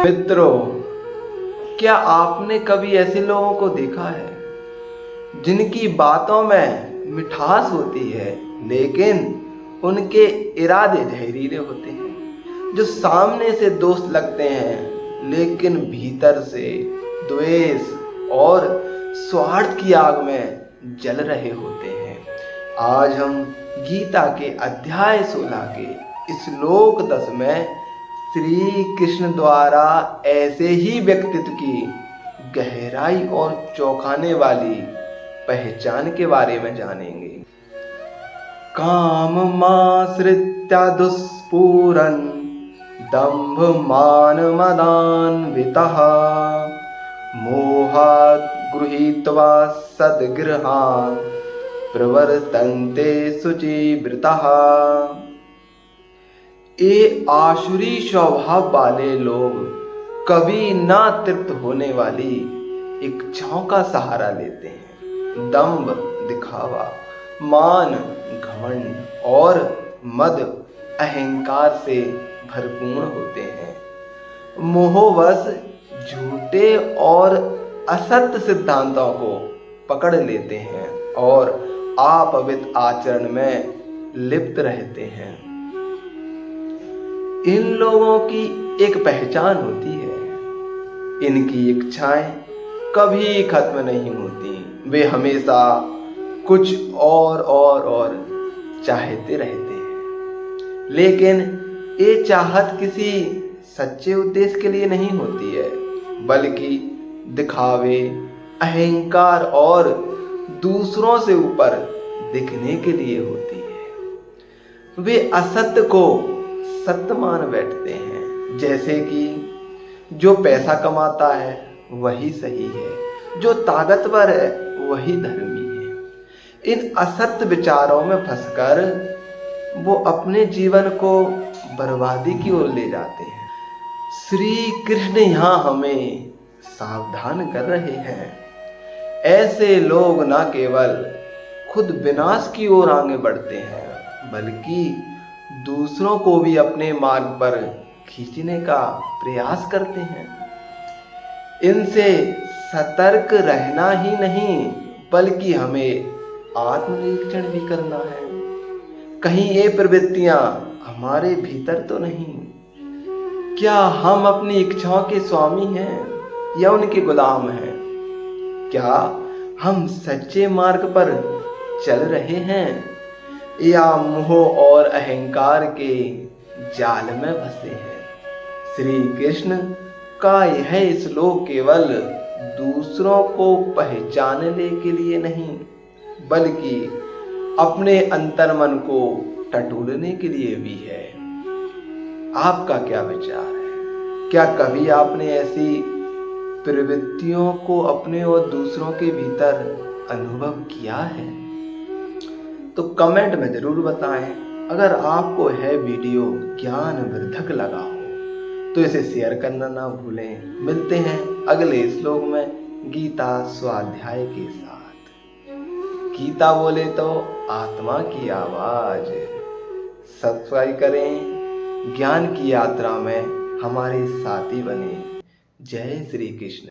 मित्रों, क्या आपने कभी ऐसे लोगों को देखा है जिनकी बातों में मिठास होती है लेकिन उनके इरादे जहरीले होते हैं, जो सामने से दोस्त लगते हैं लेकिन भीतर से द्वेष और स्वार्थ की आग में जल रहे होते हैं। आज हम गीता के अध्याय 16 के श्लोक 10 में श्री कृष्ण द्वारा ऐसे ही व्यक्तित्व की गहराई और चौंकाने वाली पहचान के बारे में जानेंगे। काम माश्रित्य दुष्पूरन् दंभ मान मदान्वितः मोहात् गृहीत्वा सद्गृहान् प्रवर्तन्ते शुचिव्रतः। ये आसुरी स्वभाव वाले लोग कभी ना तृप्त होने वाली इच्छाओं का सहारा लेते हैं। दंभ दिखावा, मान घमंड और मद अहंकार से भरपूर होते हैं। मोहवश झूठे और असत्य सिद्धांतों को पकड़ लेते हैं और अपवित्र आचरण में लिप्त रहते हैं। इन लोगों की एक पहचान होती है, इनकी इच्छाएं कभी खत्म नहीं होती। वे हमेशा कुछ और चाहते रहते हैं, लेकिन ये चाहत किसी सच्चे उद्देश्य के लिए नहीं होती है, बल्कि दिखावे, अहंकार और दूसरों से ऊपर दिखने के लिए होती है। वे असत्य को सत्य मान बैठते हैं, जैसे कि जो पैसा कमाता है वही सही है, जो ताकतवर है वही धर्मी है। इन असत्य विचारों में फंसकर वो अपने जीवन को बर्बादी की ओर ले जाते हैं। श्री कृष्ण यहाँ हमें सावधान कर रहे हैं। ऐसे लोग न केवल खुद विनाश की ओर आगे बढ़ते हैं, बल्कि दूसरों को भी अपने मार्ग पर खींचने का प्रयास करते हैं। इनसे सतर्क रहना ही नहीं, बल्कि हमें आत्मनिरीक्षण भी करना है। कहीं ये प्रवृत्तियां हमारे भीतर तो नहीं? क्या हम अपनी इच्छाओं के स्वामी हैं या उनके गुलाम हैं? क्या हम सच्चे मार्ग पर चल रहे हैं या मोह और अहंकार के जाल में फंसे हैं? श्री कृष्ण का यह श्लोक केवल दूसरों को पहचानने के लिए नहीं, बल्कि अपने अंतर्मन को टटोलने के लिए भी है। आपका क्या विचार है? क्या कभी आपने ऐसी प्रवृत्तियों को अपने और दूसरों के भीतर अनुभव किया है? तो कमेंट में जरूर बताएं। अगर आपको यह वीडियो ज्ञानवर्धक लगा हो तो इसे शेयर करना ना भूलें। मिलते हैं अगले श्लोक में गीता स्वाध्याय के साथ। गीता बोले तो आत्मा की आवाज। सब्सक्राइब करें, ज्ञान की यात्रा में हमारे साथी बने। जय श्री कृष्ण।